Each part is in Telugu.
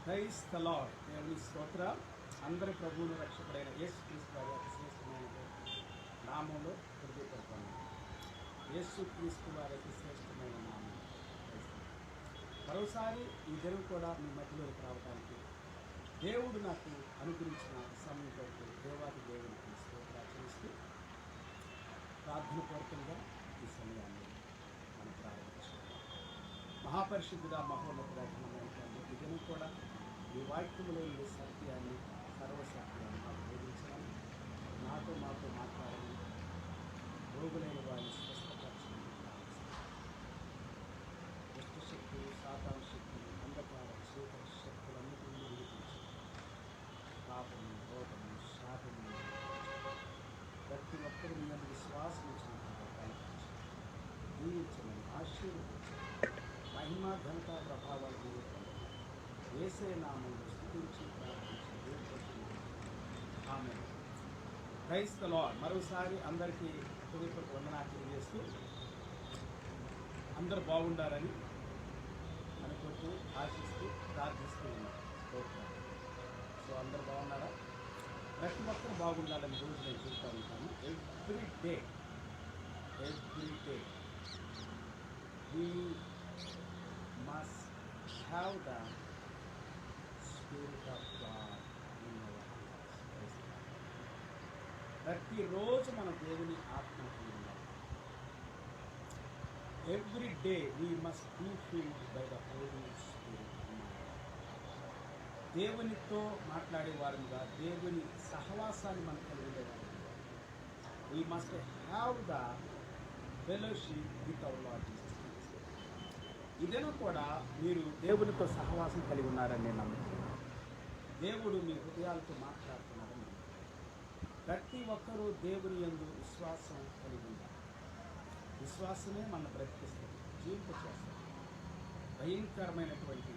Praise the lord. దేవుని స్తోత్ర. అందరి ప్రభువును రక్షకుడైన యేసుక్రీస్తు వారి అతి శ్రేష్టమైన నామంలో హృదయపడుతున్నాను. యేసుక్రీస్తు వారి అతి శ్రేష్టమైన నామం. మరోసారి ఈ దినం కూడా మీ మధ్యలోకి రావడానికి దేవుడు నాకు అనుగ్రహించిన సమయం కొరకు దేవాది దేవునికి స్తోత్రాచరిస్తూ ప్రార్థన పూర్వకంగా ఈ సమయాన్ని మనం ప్రారంభించాం. మహాపరిశుద్ధుడా, మహోన్నతుడా, ఘనమైన తండ్రి, ఈ దినం కూడా ఈ వాక్యములో ఈ సత్యాన్ని, సర్వసత్యాన్ని మాకు బోధించాలని, మాతో మాట్లాడాలని, రోగులైన వారిని స్వస్థపరచమని దుష్ట శక్తులు, సాతాను శక్తులు, అంధకార చీకటి శక్తులన్నిటినీ విడిపించి పాపము, రోగము, శాపము ప్రతి ఒక్కరు మీ అందరి విశ్వాసం ఇచ్చినట్టుగా బయటపరిచి దీవించమని ఆశీర్వదించమని మహిమ, ఘనత, ప్రభావాలు మీరు యేసే నామములో స్తుతించి ప్రార్థించి ఆమేన్. Praise the lord. మరోసారి అందరికీ హృదయపూర్వక వందనాలు తెలియజేస్తూ అందరూ బాగుండాలని అనుకుంటూ ఆశిస్తూ ప్రార్థిస్తూ ఉన్నాను. సో అందరూ బాగున్నారా? ప్రతి ఒక్కరు బాగుండాలని రోజు నేను చెప్తూ ఉంటాను. Every day we must have the Spirit of God in our lives. ప్రతిరోజు మన దేవుని ఆత్మ ఉండాలి. Every day we must be filled by the Holy Spirit. దేవునితో మాట్లాడేవారుగా, దేవుని సహవాసాన్ని మనం కలిగి ఉండేవారు. We must have the fellowship with our Lord Jesus. ఇదేనో కూడా మీరు దేవునితో సహవాసం కలిగి ఉన్నారని నేను నమ్ముతున్నాను. దేవుడు మీ హృదయాలతో మాట్లాడుతున్నారని నమ్ముతున్నాను. ప్రతి ఒక్కరూ దేవుని యందు విశ్వాసం కలిగి ఉండాలి. విశ్వాసమే మన బ్రతికిస్తుంది, జీవింపచేస్తుంది. భయంకరమైనటువంటి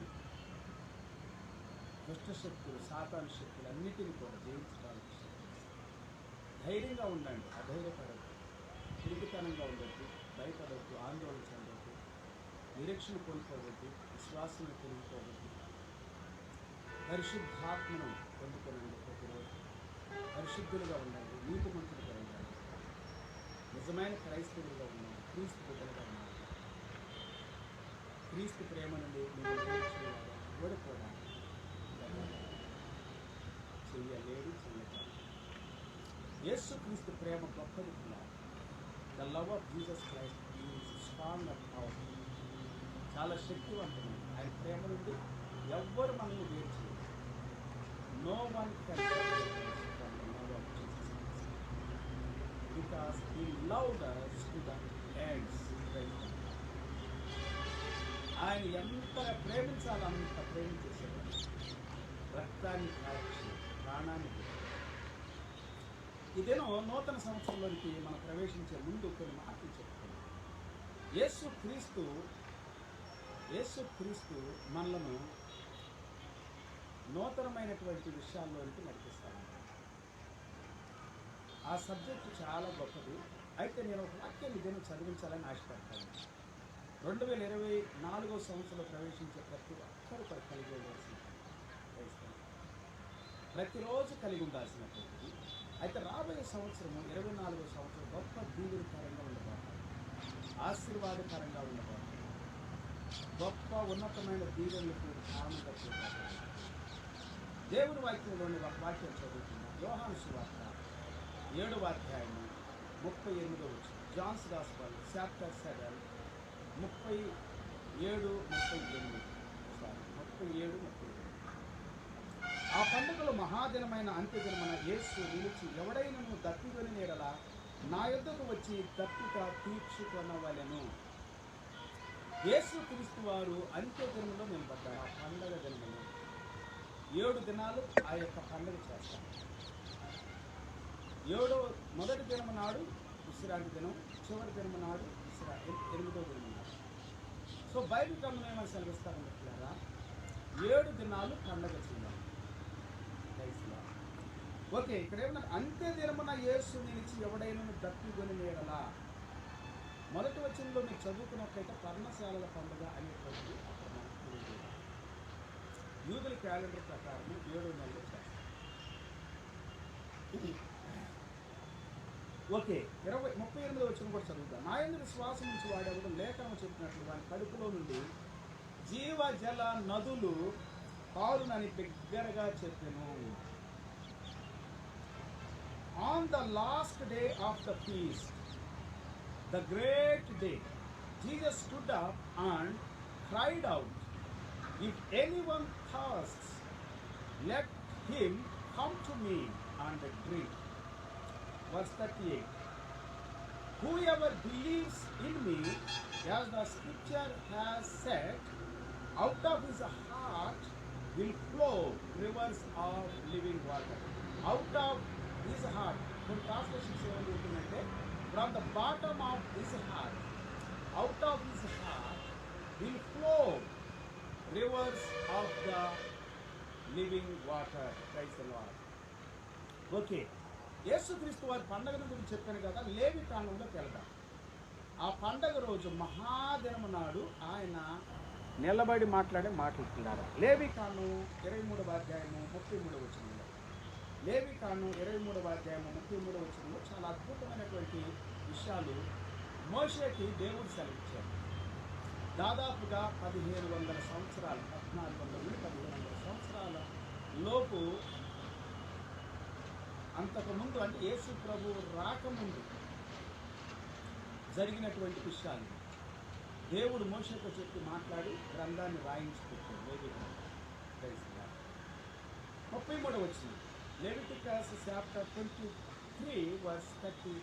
దుష్టశక్తులు, సాతాను శక్తులు అన్నిటినీ కూడా జయించడానికి ధైర్యంగా ఉండండి. అధైర్యపడద్దు, తిరిగితనంగా ఉండద్దు, భయపడద్దు, ఆందోళన చెందద్దు, నిరీక్షణ కోల్పోవద్దు, విశ్వాసాన్ని కోల్పోవద్దు. పరిశుద్ధాత్మను పొందుకోనండి. ప్రతిరోజు పరిశుద్ధులుగా ఉండండి, నీతిమంతులుగా ఉండండి, నిజమైన క్రైస్తవులుగా ఉండండి, క్రీస్తు బిడ్డలుగా ఉండండి. క్రీస్తు ప్రేమ నుండి మీరు ఓడిపోవడానికి చెయ్యలేడు, చెయ్యగలరు. యేసు క్రీస్తు ప్రేమ గొప్పది. The love of Jesus Christ is strong and powerful. చాలా శక్తివంతమైనది. ఆయన ప్రేమ నుండి ఎవ్వరు మనల్ని వేరు చేయరు. No one can love of Jesus because he loved us to the ends. ఆయన ఎంత ప్రేమించాలో అంత ప్రేమించేసేవాడు. రక్తాన్ని కాచి ప్రాణాన్ని. ఇదేనో నూతన సంవత్సరంలోనికి మనం ప్రవేశించే ముందు కొన్ని మాటలు చెప్తున్నాం. యేసు క్రీస్తు మనలను నూతనమైనటువంటి విషయాల్లోనికి నడిపిస్తాను. ఆ సబ్జెక్టు చాలా గొప్పది. అయితే నేను ఒక వాక్యాన్ని ఇదేనో చదివించాలని ఆశపడతాను. 2024వ సంవత్సరంలో ప్రవేశించే ప్రతి ఒక్కరు కూడా కలిగి ఉండాల్సిన, ప్రతిరోజు కలిగి ఉండాల్సినటువంటిది. అయితే రాబోయే సంవత్సరము 24వ సంవత్సరం గొప్ప దీవెనకరంగా ఉండబోతుంది, ఆశీర్వాదకరంగా ఉండబోతుంది, గొప్ప ఉన్నతమైన దీవెనలకు కారణంగా చూడబోతుంది. దేవుని వాక్యంలోని ఒక వాక్యం చదువుతున్నాం. యోహాను సువార్త 7వ అధ్యాయము 38వ వచనం. Johne's gospel chapter 7 37-38. ఆ పండుగలో మహాదినమైన అంత్యదినమైన యేసు నిలిచి ఎవడైనను దప్పికొని నీడల నా యొద్దకు వచ్చి దప్పిక తీర్చుకొనవలెను. యేసు క్రీస్తు వారు అంత్యదినంలో నిలబడ్డారు. ఆ పండుగ దినములు 7 దినాలు ఆ యొక్క పండుగ చేస్తారు. మొదటి దినము నాడు విశ్రాంతి దినం, చివరి దినము నాడు 8వ దినం నాడు. సో బైబిల్ గ్రంథం ఏమైనా సెలవిస్తారన్నట్లుగా 7 దినాలు పండుగ చేయాలి. ఓకే, ఇక్కడ ఏమన్నా అంత్య దినమున యేసు నిలిచి ఎవడైనా దప్పికొని నీడలా. మొదటి వచనంలో మీరు చదువుకున్నట్లయితే పర్ణశాలల పండుగ అనేటువంటిది అక్కడ మనకు యూదుల క్యాలెండర్ ప్రకారం 7 నెలలు చేస్తారు. ఓకే, 38వ వచనం కూడా చదువుతాం. నా యందు విశ్వాసం నుంచి వాడేవాడు లేఖనం చెప్పినట్లు వాని కడుపులో నుండి జీవజల నదులు పారునని బిగ్గరగా చెప్పెను. On the last day of the feast, the great day, Jesus stood up and cried out, "If anyone thirsts, let him come to me and drink." Verse 38. Whoever believes in me, as the scripture has said, out of his heart will flow rivers of living water. Out of his heart. కొన్ని ట్రాన్స్లేషన్స్ ఏమని ఉంటుందంటే, from the bottom of his heart, out of his heart will flow rivers of the living water. Praise the Lord. Okay, Yesukristu వారి పండగను గురించి చెప్పాను కదా. లేవి కాండంలోకి వెళ్దాం. ఆ పండగ రోజు మహాదినము నాడు ఆయన నిలబడి మాట్లాడే మాట్లాడుతున్నారు. లేవి కాండం 23వ అధ్యాయము 33వ వచనంలో, లేవి కాండం 23వ అధ్యాయము 33వ వచనంలో చాలా అద్భుతమైనటువంటి విషయాలు మోషేకి దేవుడు సెలవిచ్చారు. దాదాపుగా 1500 సంవత్సరాలు, 1400 నుండి 1500 సంవత్సరాల లోపు, అంతకుముందు అంటే యేసు ప్రభు రాకముందు జరిగినటువంటి విషయాలు దేవుడు మోషేతో చెప్పి మాట్లాడి గ్రంథాన్ని రాయించి పెట్టాడు. లేవిటికస్ 33వ వచనం, Leviticus chapter 23 verse 33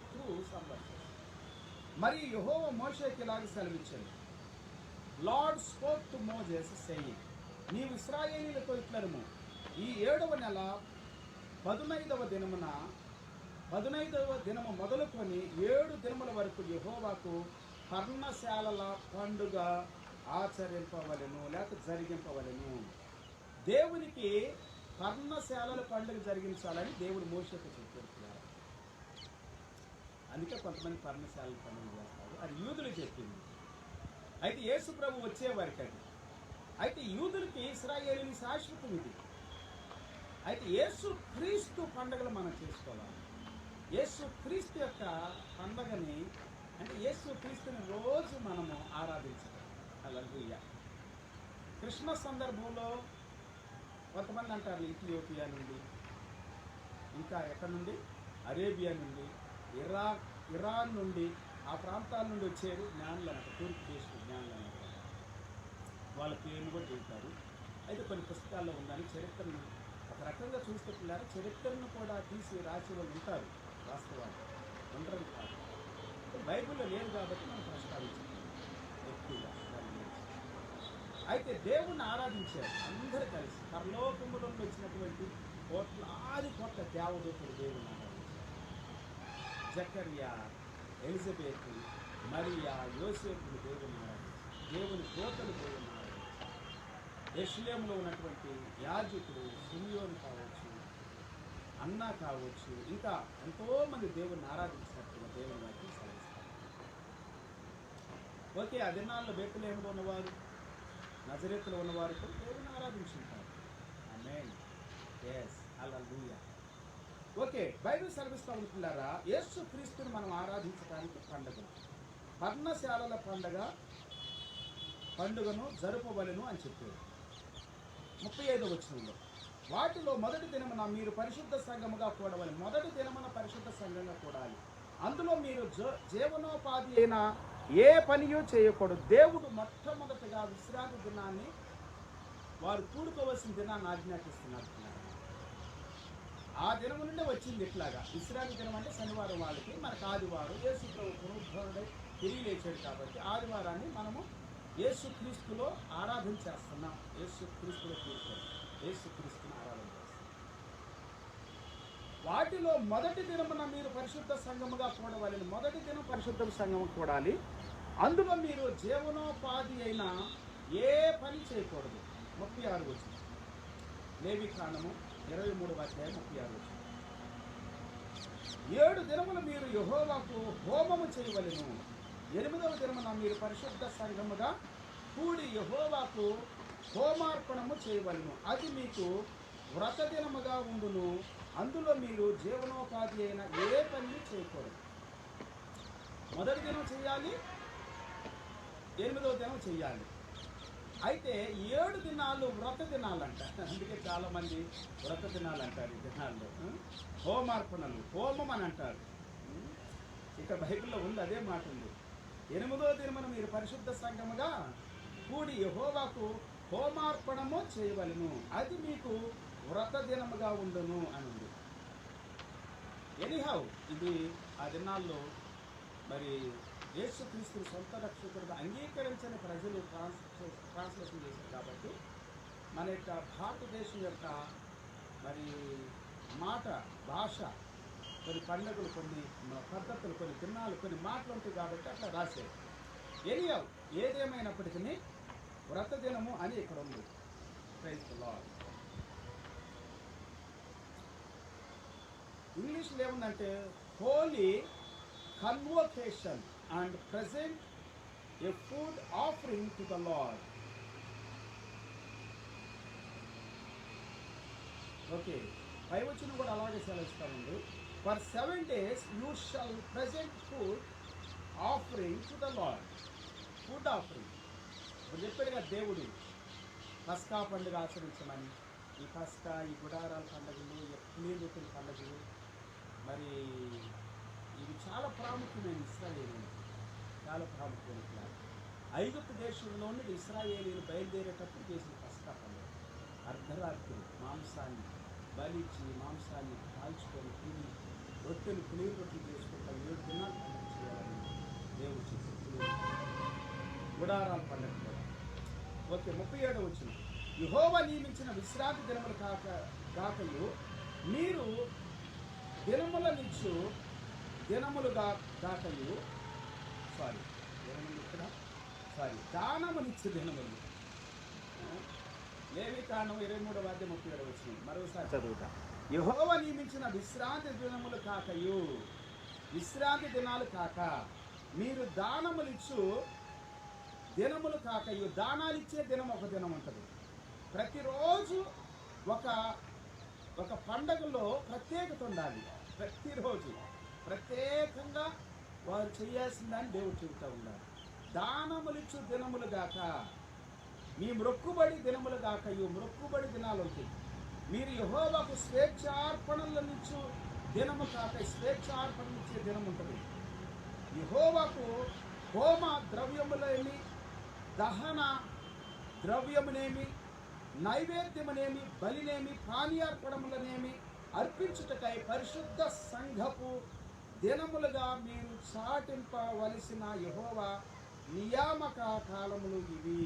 through some verses. మరి యెహోవా మోషేకి ఇలాగ సెలవిచ్చాడు. Lord spoke to Moses saying, నీవు ఇశ్రాయేలీయులతో ఇట్లనుము, ఈ 7వ నెల 15వ దినము మొదలుకొని 7 దినముల వరకు యెహోవాకు పర్ణశాలల పండుగ ఆచరింపవలెను, లేక జరిగింపవలెను. దేవునికి పర్ణశాలల పండుగ జరిగించాలని దేవుడు మోషేకు చెప్పారు. అందుకే కొంతమంది పర్ణశాలల పండుగ చేస్తారు, అది యూదులు చెప్పింది. అయితే యేసు ప్రభు వచ్చేవారికి అది. అయితే యూదులకి ఇశ్రాయేలీయుల శాశ్వతం ఇది. అయితే యేసు క్రీస్తు పండుగలు మనం చేసుకోవాలి. యేసు క్రీస్తు యొక్క పండుగని, అంటే యేసు క్రీస్తుని రోజు మనము ఆరాధించాలి. హల్లెలూయా. క్రిస్మస్ సందర్భంలో కొంతమంది అంటారు ఇథియోపియా నుండి, ఇంకా ఎక్కడి నుండి, అరేబియా నుండి, ఇరాన్ నుండి, ఆ ప్రాంతాల నుండి వచ్చారు జ్ఞానులు అన్నట్టు, తూర్పు దేశ జ్ఞానులు అన్నట్టు. వాళ్ళ పేర్లు కూడా చెబుతారు. అయితే కొన్ని పుస్తకాల్లో ఉందని చరిత్రను ఒక రకంగా చూస్తే పిల్లలు చరిత్రను కూడా తీసి రాసి వాళ్ళు ఉంటారు. వాస్తవాలు ఉండరు కాదు, బైబిల్లో లేదు కాబట్టి మనం ప్రస్తావించాం ఎక్కువగా. అయితే దేవుణ్ణి ఆరాధించారు అందరూ కలిసి. పరలోకములో వచ్చినటువంటి కోట్ల దేవదూతలు దేవుణ్ణి ఆరాధించారు. జకర్యా, ఎలిజబెత్, మరియా, యోసేపులు దేవుణ్ణి ఆరాధించారు. దేవుని దూతలు దేవుణ్ణి ఆరాధించారు. యెరూషలేములో ఉన్నటువంటి యాజకుడు సిమియోను కావచ్చు, అన్నా కావచ్చు, ఇంకా ఎంతోమంది దేవుణ్ణి ఆరాధించినట్టుగా దేవుని వాక్యం సెలవిస్తారు. ఓకే, ఆ దినాల్లో బెత్లెహేములో ఉన్నవారు, నజరేతులో ఉన్నవారు కూడా దేవుని ఆరాధించుంటారు. ఆమేన్. yes హల్లెలూయా. ఓకే, బైబిల్ సెలవిస్తూ ఉంటున్నారా, యేసు క్రీస్తుని మనం ఆరాధించడానికి పండుగను, పర్ణశాలల పండుగను జరుపవలెను అని చెప్పారు. 35వ వచనంలో, వాటిలో మొదటి దినమున మీరు పరిశుద్ధ సంఘముగా కూడవాలి. మొదటి దినమున పరిశుద్ధ సంఘంగా కూడాలి. అందులో మీరు జీవనోపాధి అయిన ఏ పనియో చేయకూడదు. దేవుడు మొట్టమొదటిగా విశ్రాంతి దినాన్ని, వారు కూడుకోవలసిన దినాన్ని ఆజ్ఞాపిస్తున్నారు. ఆ దినం నుండి వచ్చింది ఇట్లాగా. విశ్రాంతి దినం అంటే శనివారం వాళ్ళకి, మనకు ఆదివారం. యేసు ప్రభు పునరుద్ధరణై తిరిగి లేచాడు కాబట్టి ఆదివారాన్ని మనము యేసుక్రీస్తులో ఆరాధన చేస్తున్నాం. యేసుక్రీస్తులో కూర్చొని యేసుక్రీస్తుని ఆరాధన చేస్తున్నాం. వాటిలో మొదటి దినమున మీరు పరిశుద్ధ సంఘముగా కూడవాలి. మొదటి దినం పరిశుద్ధ సంఘము కూడాలి. అందులో మీరు జీవనోపాధి అయిన ఏ పని చేయకూడదు. 36 వచనం, లేవి కాండము 23వ అధ్యాయం 36 వచనం. 7 దినములు మీరు యెహోవాకు హోమము చేయవలెను. 8వ దినమున మీరు పరిశుద్ధ సంఘముగా కూడి యెహోవాకు హోమార్పణము చేయవలెను. అది మీకు వ్రత దినముగా ఉండును. అందులో మీరు జీవనోపాధి అయిన ఏ పని చేయకూడదు. మొదటి దినం చేయాలి, 8వ దినం చేయాలి. అయితే 7 దినాలు వ్రత దినాలు అంటారు. అందుకే చాలామంది వ్రత దినాలు అంటారు. ఈ దినాల్లో హోమార్పణలు, హోమం అని అంటారు. ఇక్కడ బైబిల్లో ఉంది, అదే మాట ఉంది. 8వ దినమున మీరు పరిశుద్ధ సంఘముగా కూడి యెహోవాకు హోమార్పణము చేయవలెను. అది మీకు వ్రత దినముగా ఉండును అని ఉంది. ఎనీహౌ ఇది ఆ దినాల్లో మరి యేసుక్రీస్తుని సొంత రక్షకుడుగా అంగీకరించని ప్రజలు ట్రాన్స్లేషన్ చేశారు. కాబట్టి మన యొక్క భారతదేశం యొక్క మరి మాట, భాష, కొన్ని పండుగలు, కొన్ని పద్ధతులు, కొన్ని దినాలు, కొన్ని మాటలు ఉంటాయి కాబట్టి అట్లా రాశారు. ఎనీహౌ ఏదేమైనప్పటికీ వ్రత దినము అని ఇక్కడ ఉంది. Praise the Lord. ఇంగ్లీష్లో ఏముందంటే holy convocation and present a food offering to the Lord. Okay, పై వచ్చిన కూడా అలాగే సెలవిస్తా ఉంది. For 7 days you shall present food offering to the Lord. Food offering ఇప్పుడు చెప్పాడు కదా దేవుడు, పస్కా పండుగ ఆచరించమని. ఈ పస్కా, ఈ గుడారాల పండుగలు, పులియలు రొట్టెల పండుగలు, మరి ఇవి చాలా ప్రాముఖ్యమైన ఇశ్రాయేలీలు, చాలా ప్రాముఖ్యమైన. ఐగుప్తు దేశంలో నుండి ఇశ్రాయేలీలు బయలుదేరేటప్పుడు చేసిన పస్కా పండుగ. అర్ధరాత్రి మాంసాన్ని బలిచ్చి, మాంసాన్ని కాల్చుకొని తిని, రొట్టెలు, పులియలు రొట్టెలు చేసుకుంటాం. 7 దినాలు పండుగ చేయాలని దేవుడు చెప్పి గుడారాల పండుగ కూడా. ఓకే, 37వ వచనం. యెహోవా నియమించిన విశ్రాంతి దినములు కాకయు మీరు దినములనిచ్చు దానమునిచ్చు దినములు. లేవికాండం 23వ అధ్యాయం 37వ వచనం. మరోసారి చదువుతా. యెహోవా నియమించిన విశ్రాంతి దినములు కాకయు, విశ్రాంతి దినాలు కాక మీరు దానములిచ్చు దినములు కాకయు. దానాలు ఇచ్చే దినం ఒక దినం ఉంటుంది. ప్రతిరోజు ఒక పండగలో ప్రత్యేకత ఉండాలి. ప్రతిరోజు ప్రత్యేకంగా వారు చేయాల్సిందని దేవుడు చెబుతూ ఉన్నారు. దానములిచ్చు దినములు గాక మీ మ్రొక్కుబడి దినములు గాకయు. మ్రొక్కుబడి దినాలు ఉంటాయి. మీరు యెహోవాకు స్వేచ్ఛార్పణలనిచ్చు దినము కాక స్వేచ్ఛార్పణలు ఇచ్చే దినం ఉంటుంది. యెహోవాకు హోమ ద్రవ్యములేమి, దహన ద్రవ్యమునేమి, నైవేద్యమునేమి, బలినేమి, పానీయార్పణములనేమి అర్పించుటకై పరిశుద్ధ సంఘపు దినములుగా మీరు చాటింపవలసిన యెహోవా నియామక కాలములు ఇవి.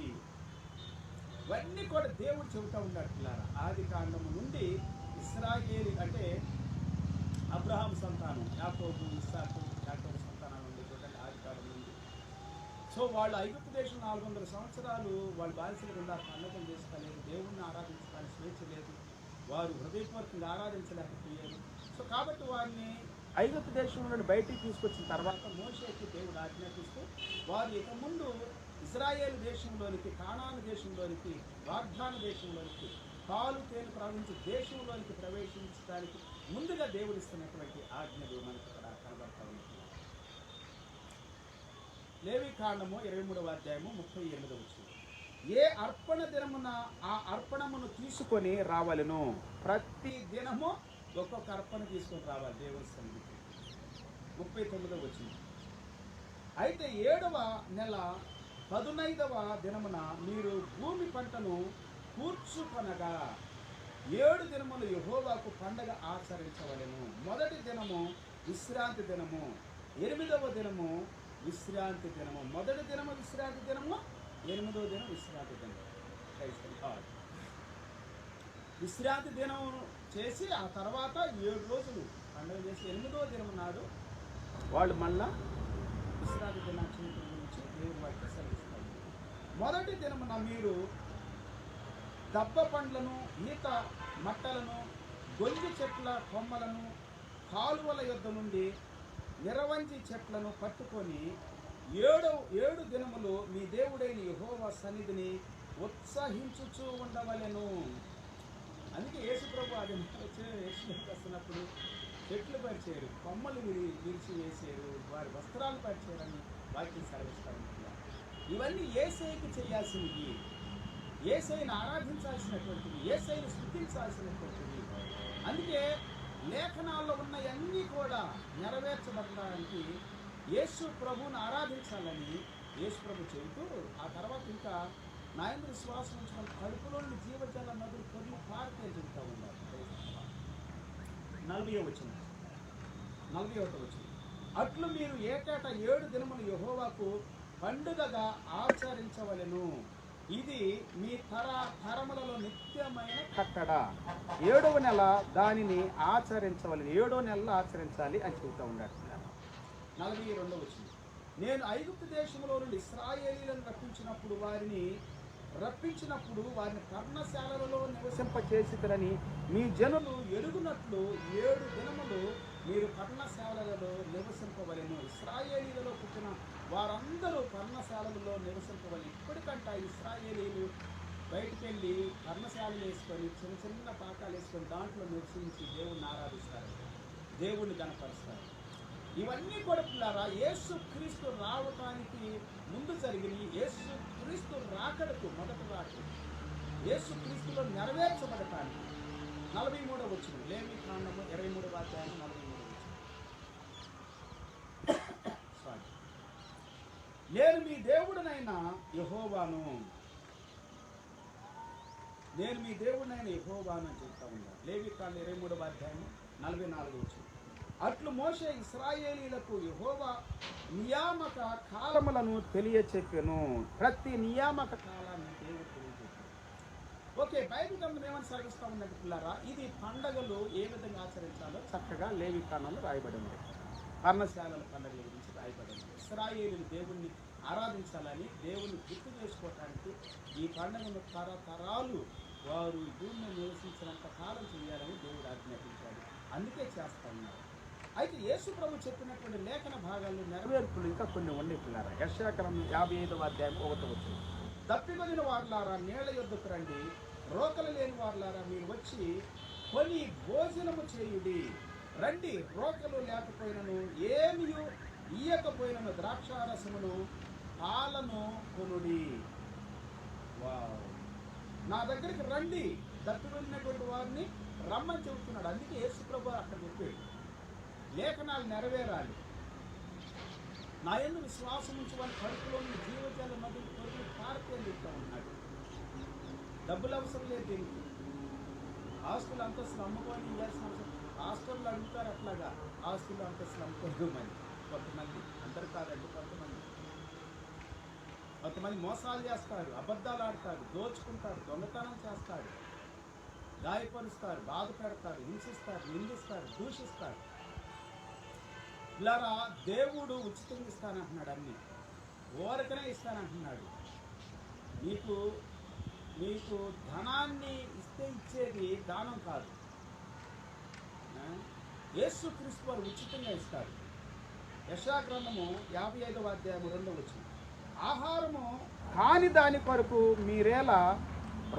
ఇవన్నీ కూడా దేవుడు చెబుతూ ఉన్నాడు పిల్లారా. ఆది కాండము నుండి ఇశ్రాయేలు అంటే అబ్రహాం సంతానం, యాకోబు, ఇస్సాకు, యాకోబు సంతానాలు నుండి చూడండి. ఆది కాండం నుండి సో వాళ్ళు ఐగుప్తు దేశం 400 సంవత్సరాలు వాళ్ళు బానిసలు కింద పండుగలు చేసుకోలేదు. దేవుణ్ణి ఆరాధించడానికి స్వేచ్ఛ లేదు. వారు హృదయపూర్వకంగా ఆరాధించలేకపోయారు. సో కాబట్టి వారిని ఐగుప్తు దేశం నుండి బయటికి తీసుకొచ్చిన తర్వాత మోషేకి దేవుడు ఆజ్ఞాపిస్తూ వారు ఇక ముందు ఇశ్రాయేలు దేశంలోనికి, కానాను దేశంలోనికి, వాగ్దాన దేశంలోనికి, పాలు తేనె ప్రవహించే దేశంలోనికి ప్రవేశించడానికి ముందుగా దేవుడు ఇస్తున్నటువంటి ఆజ్ఞలు మనకు ఇక్కడ కనబడతా ఉంది. లేవికాండము 23వ అధ్యాయము 38వ వచనం. ఏ అర్పణ దినమున ఆ అర్పణమును తీసుకొని రావాలను. ప్రతి దినము ఒక్కొక్క అర్పణ తీసుకొని రావాలి దేవుని సన్నిధికి. 39వ వచనం. అయితే 7వ నెల 15వ దినమున మీరు భూమి పంటను కూర్చుకొనగా 7 దినములు యెహోవాకు పండగ ఆచరించవలెను. మొదటి దినము విశ్రాంతి దినము, 8వ దినము విశ్రాంతి దినము. మొదటి దినము విశ్రాంతి దినము, 8వ దినం విశ్రాంతి దినము. విశ్రాంతి దినం చేసి ఆ తర్వాత 7 రోజులు పండుగ చేసి 8వ దినం నాడు వాళ్ళు మళ్ళా విశ్రాంతి దినాచరణ గురించి దేవుడు వాటికి సెలవిస్తారు. మొదటి దినమున మీరు దబ్బ పండ్లను, ఈత మట్టలను, గొంజి చెట్ల కొమ్మలను, కాలువల యొద్ద నుండి నిరవంజి చెట్లను పట్టుకొని 7 దినములు మీ దేవుడైన యెహోవా సన్నిధిని ఉత్సహించుచూ ఉండవలెను. అందుకే యేసు ప్రభు అది యేసులోకి వస్తున్నప్పుడు చెట్లు పరిచేయరు, కొమ్మలు విరిచి వేసేరు, వారి వస్త్రాలు పరిచేయరని వాక్యం సెలవిస్తూ ఉంటున్నారు. ఇవన్నీ యేసయ్యకి చేయాల్సినవి, యేసయ్యను ఆరాధించాల్సినటువంటివి, యేసయ్యను స్తుతించాల్సినటువంటివి. అందుకే లేఖనాల్లో ఉన్నవన్నీ కూడా నెరవేర్చబడడానికి యేసు ప్రభువును ఆరాధించాలని యేసు ప్రభు చెబుతూ, ఆ తర్వాత ఇంకా నా యందు విశ్వాసం ఉంచుకున్న కడుపులోని జీవజల నదులు పొర్లి పారితే చెబుతూ ఉన్నారు. 40వ వచనం, 41వ వచనం. అట్లు మీరు ఏటేటా 7 దినములు యెహోవాకు పండుగగా ఆచరించవలెను. ఇది మీ తరములలో నిత్యమైన కట్టడ. 7వ నెల దానిని ఆచరించవలెను. 7వ నెలలో ఆచరించాలి అని చెబుతూ ఉన్నాడు. 42వ వచనం. నేను ఐగుప్తు దేశంలో నుండి ఇశ్రాయేలీయులను రప్పించినప్పుడు వారిని పర్ణశాలలలో నివసింపచేసిరని మీ జనులు ఎరుగునట్లు 7 దినములు మీరు పర్ణశాలలలో నివసింపవలెను. ఇశ్రాయేలీయులలో పుట్టిన వారందరూ పర్ణశాలలలో నివసింపవలెను. ఇప్పటికంటే ఇశ్రాయేలీయులు బయటికి వెళ్ళి పర్ణశాలలు వేసుకొని చిన్న చిన్న పాకాలు వేసుకొని దాంట్లో నివసించి దేవుణ్ణి ఆరాధిస్తారు, దేవుణ్ణి గణపరుస్తారు. ఇవన్నీ కూడా పిల్లారా యేసు క్రీస్తు రావటానికి ముందు జరిగిన యేసు క్రీస్తు రాకడకు మొదటి రాకడు యేసు క్రీస్తులో నెరవేర్చబడటానికి. 43వ వచనం, లేవీకాండము 23వ అధ్యాయం 43వ వచనం. నేను మీ దేవుడనైన యెహోవాను అని చెప్తా ఉన్నాను. లేవీకాండం 23వ అధ్యాయం 44వ వచనం. అట్లు మోషే ఇశ్రాయేలీయులకు యెహోవా నియామక కాలములను తెలియచెప్పెను. ప్రతి నియామక కాలాన్ని దేవుడు తెలియచెప్పాడు. ఓకే, బైబిల్ గ్రంథం ఏమని సాగిస్తూ ఉన్నట్టు పిల్లారా, ఇది పండగలు ఏ విధంగా ఆచరించాలో చక్కగా లేవీకాండంలో రాయబడి ఉంది. పర్ణశాలల పండుగల గురించి రాయబడి ఉంది. ఇశ్రాయేలీయులు దేవుణ్ణి ఆరాధించాలని, దేవుణ్ణి గుర్తు చేసుకోవటానికి ఈ పండుగను తరతరాలు వారు భూమిని నివసించినంత కాలం చేయాలని దేవుడు ఆజ్ఞాపించాడు. అందుకే చేస్తా ఉన్నారు. అయితే యేసు ప్రభు చెప్పినటువంటి లేఖన భాగాల్లో నెరవేర్పులు ఇంకా కొన్ని ఉన్నాయి పిల్లారా. యెషయా గ్రంథం 55వ అధ్యాయం 1వ వచనం. తప్పికొనిన వారులారా నీళ్ల యొద్దకు రండి, రోకలు లేని వారులారా మీరు వచ్చి కొని భోజనము చేయుడి. రండి, రోకలు లేకపోయినను ఏమీ ఇయ్యకపోయినను ద్రాక్షారసమును పాలను కొనుడి. నా దగ్గరికి రండి, తప్పికొనినటువంటి వారిని రమ్మని చెబుతున్నాడు. అందుకే యేసు ప్రభు అక్కడ చెప్పాడు లేఖనాలు నెరవేరాలి. నా యందు విశ్వాసం ఉంచి వారి కడుపులోని జీవజల నదులు పొర్లి పారితే అని చెప్తా ఉన్నాడు. డబ్బులు అవసరం లేదు దీనికి. ఆస్తులు అంతస్తులు అమ్ముకొని ఇవ్వాల్సిన అవసరం. హాస్టల్లో అడుగుతారు అట్లాగా ఆస్తులు అంతస్తులు అమ్ముకోమని కొంతమంది, అందరు కాదండి, కొంతమంది మోసాలు చేస్తారు, అబద్ధాలు ఆడతారు, దోచుకుంటారు, దొంగతనం చేస్తారు, గాయపరుస్తారు, బాధ పెడతారు, హింసిస్తారు, నిందిస్తారు, దూషిస్తారు. ఇలారా దేవుడు ఉచితంగా ఇస్తానంటున్నాడు, అన్ని ఓరకనే ఇస్తానంటున్నాడు. నీకు ధనాన్ని ఇస్తే ఇచ్చేది దానం కాదు. యేసు క్రీస్తు వారు ఉచితంగా ఇస్తారు. యెషయా గ్రంథము 55వ అధ్యాయం 2వ వచనం. ఆహారము కాని దాని కొరకు మీరేలా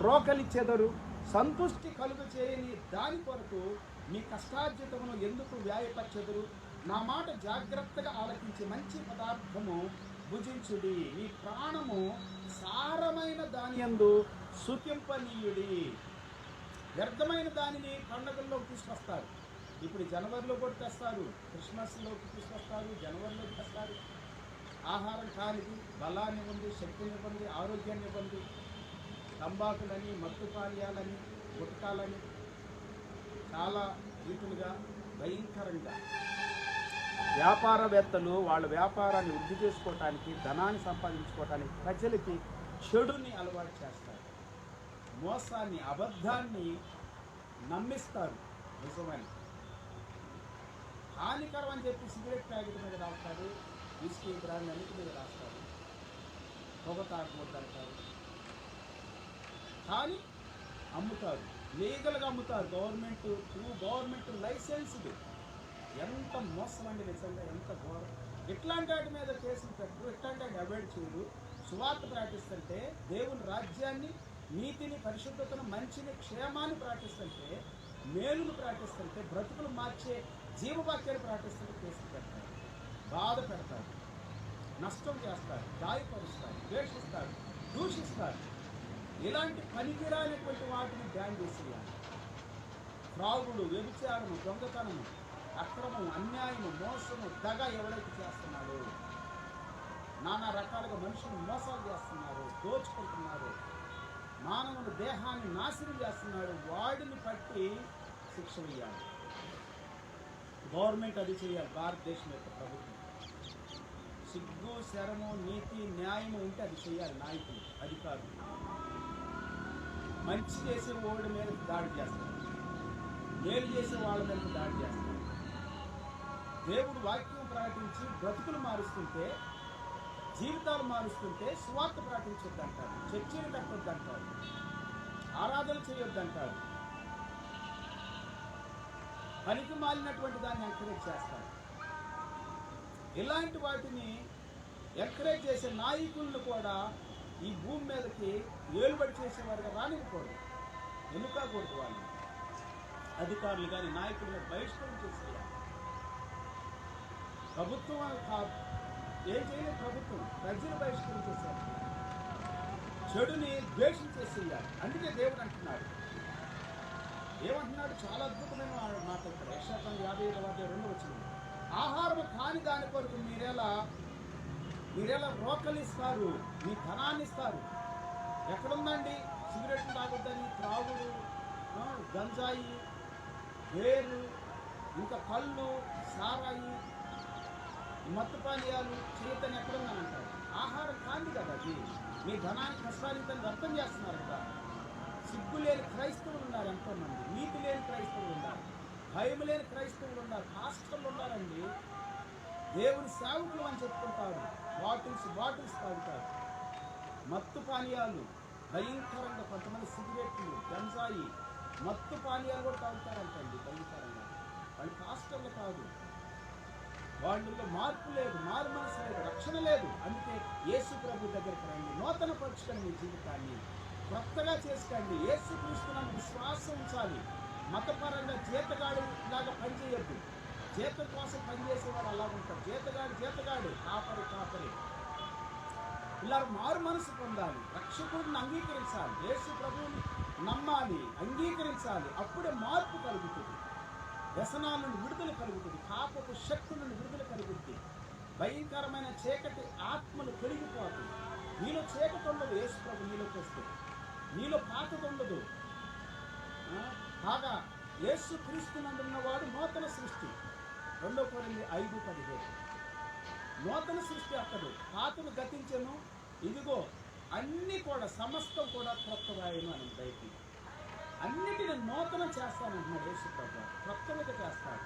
రోకలిచ్చెదరు, సంతుష్టి కలుగు చేయని దాని కొరకు మీ కష్టార్జితమును ఎందుకు వ్యాయపరచెదరు? నా మాట జాగ్రత్తగా ఆలకించి మంచి పదార్థము భుజించుడి, మీ ప్రాణము సారమైన దాని యందు సుఖింపనీయుడి. వ్యర్థమైన దానిని పండుగల్లోకి తీసుకొస్తారు. ఇప్పుడు జనవరిలో కూడా తెస్తారు, క్రిస్మస్లోకి తీసుకొస్తారు, జనవరిలోకి తెస్తారు. ఆహారం కానిది, బలాన్ని ఇవ్వండి, శక్తిని ఇవ్వండి, ఆరోగ్యాన్ని ఇవ్వండి. తంబాకులని, మత్తు పానీయాలని, గుట్కాలని చాలా రీతులుగా భయంకరంగా వ్యాపారవేత్తలు వాళ్ళ వ్యాపారాన్ని వృద్ధి చేసుకోవటానికి, ధనాన్ని సంపాదించుకోవటానికి ప్రజలకి చెడుని అలవాటు చేస్తారు. మోసాన్ని, అబద్ధాన్ని నమ్మిస్తారు. నిజమని హానికరం అని చెప్పి సిగరెట్ ప్యాకెట్ మీద రాస్తారు, విస్కీ బ్రాండ్ అన్నిటి మీద రాస్తారు, పొగ తాగకూడదు అంటారు. కానీ అమ్ముతారు, లీగల్గా అమ్ముతారు. Government licensed. ఎంత మోసం అండి నిజంగా, ఎంత ఘోరం. ఇట్లాంటి వాటి మీద కేసులు పెట్టరు, ఇట్లాంటి వాటిని అవాయిడ్ చేయరు. సువార్త ప్రకటిస్తుంటే, దేవుని రాజ్యాన్ని, నీతిని, పరిశుద్ధతను, మంచిని, క్షేమాన్ని ప్రకటిస్తుంటే, మేలును ప్రకటిస్తుంటే, బ్రతుకులు మార్చే జీవవాక్యాలు ప్రకటిస్తుంటే కేసులు పెడతారు, బాధ పెడతారు, నష్టం చేస్తారు, గాయపరుస్తారు, ద్వేషిస్తారు, దూషిస్తారు. ఇలాంటి పనికిరానటువంటి వాటిని బ్యాన్ చేసేయాలి. త్రాగుడు, వ్యభిచారము, దొంగతనము, అక్రమం, అన్యాయము, మోసము, దగ ఎవరైతే చేస్తున్నాడో, నానా రకాలుగా మనుషులు మోసాలు చేస్తున్నారు, దోచుకుంటున్నారు, మానవుని దేహాన్ని నాశనం చేస్తున్నాడు, వాడిని పట్టి శిక్ష వేయాలి. గవర్నమెంట్ అది చేయాలి. భారతదేశం యొక్క ప్రభుత్వం సిగ్గు, శరము, నీతి, న్యాయము ఉంటే అది చేయాలి. నాయకులు, అధికారులు మంచి చేసే వాళ్ళ మీద దాడి చేస్తారు, మేలు చేసే వాళ్ళ మీద దాడి చేస్తారు. దేవుడు వాక్యం ప్రకటించి బ్రతుకులు మారుస్తుంటే, జీవితాలు మారుస్తుంటే సువార్త ప్రకటించొద్దంటారు, చర్చలు కట్టొద్దంటారు, ఆరాధన చేయొద్దంటారు, పనికి మాలినటువంటి దాన్ని ఎంకరేజ్ చేస్తారు. ఇలాంటి వాటిని ఎంకరేజ్ చేసే నాయకులను కూడా ఈ భూమి మీదకి ఏలుబడి చేసేవారుగా రానివ్వకూడదు, ఎన్నుకోకూడదు. వాళ్ళు అధికారులు కానీ నాయకులు బహిష్కరణ చేసేయాలి. ప్రభుత్వం ఏం చేయలేదు, ప్రభుత్వం ప్రజలు బహిష్కరించేసారు, చెడుని ద్వేషించేసేయాలి. అందుకే దేవుడు అంటున్నాడు, ఏమంటున్నాడు? చాలా అద్భుతమైన మాట ఇక్కడ యెషయా 55:2 ఆహారం కాని దాని కొరకు మీరెలా రోకలిస్తారు, మీ ధనాన్ని ఇస్తారు. ఎక్కడుందండి? సిగరెట్లు తాగొద్దని, త్రాగుడు, గంజాయి, వేరు, ఇంకా కళ్ళు, సారాయి, మత్తు పానీయాలు చేయతని ఎక్కడుందని ఆహారం కాంది కదా అది. మీ ధనాన్ని కష్టాలితని వ్యర్థం చేస్తున్నారు కదా. సిగ్గు లేని క్రైస్తవులు ఉన్నారు ఎంతోమంది, నీతి లేని క్రైస్తవులు ఉన్నారు, భయం లేని క్రైస్తవులు ఉన్నారు, పాస్టర్లు ఉన్నారండి, దేవుని సేవకులు అని చెప్పుకుంటారు, బాటిల్స్ తాగుతారు, మత్తు పానీయాలు భయంకరంగా, కొంతమంది సిగరెట్లు, గంజాయి, మత్తు పానీయాలు కూడా తాగుతారంటండి భయంకరంగా. వాళ్ళు పాస్టర్లు కాదు, వాళ్ళలో మార్పు లేదు, మారు మనసు లేదు, రక్షణ లేదు. అందుకే యేసు ప్రభు దగ్గరికి రండి, నూతన పరచుకొని మీ జీవితాన్ని కొత్తగా చేసుకోండి. యేసు క్రీస్తునందు విశ్వాసం ఉంచాలి. మతపరంగా జీతగాడు లాగా పనిచేయొద్దు. జీతం కోసం పనిచేసేవాడు అలా ఉంటారు. జీతగాడు, కాపరి. ఇలా మారు మనసు పొందాలి, రక్షకుడిని అంగీకరించాలి, యేసు ప్రభువుని నమ్మాలి, అంగీకరించాలి. అప్పుడే మార్పు కలుగుతుంది, వ్యసనాల నుండి విడుదల కలుగుతుంది, పాపపు శక్తి నుండి విడుదల కలుగుతుంది, భయంకరమైన చీకటి ఆత్మలు పెరిగిపోతుంది. నీలో చీకటి ఉండదు, యేసు ప్రభు నీలోకి వస్తే నీలో పాతది ఉండదు. కాగా యేసు క్రీస్తునందున్నవాడు నూతన సృష్టి. 2 కొరింథీ 5:17 నూతన సృష్టి అక్కడు, పాతను గతించెను, ఇదిగో అన్నీ కూడా సమస్తం కూడా క్రొత్తవాయను అని బయటికి అన్నిటిని నూతనం చేస్తానంటున్నాడు యేసు ప్రభు. క్రొత్తగా చేస్తాడు.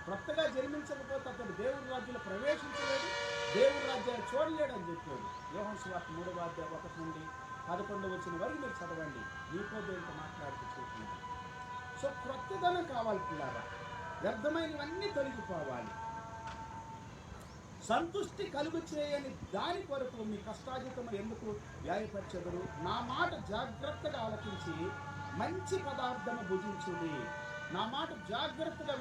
క్రొత్తగా జన్మించకపోతే అతడు దేవుడి రాజ్యంలో ప్రవేశించలేడు, దేవుడి రాజ్యాన్ని చూడలేడు అని చెప్పాడు. యోహాను సువార్త 3:1-11 వరకు మీరు చదవండి. మీతో దేవుడితో మాట్లాడుతూ చూస్తున్నాడు. సో క్రొత్తదనం కావాలి పిల్లారా, వ్యర్థమైనవన్నీ తొలగిపోవాలి. సంతుష్టి కలుగు చేయని దాని కొరకు మీ కష్టాజితములు ఎందుకు వ్యాయపరచెదరు? నా మాట జాగ్రత్తగా ఆలకించి మంచి పదార్థము భుజించుడి. నా మాట జాగ్రత్తగా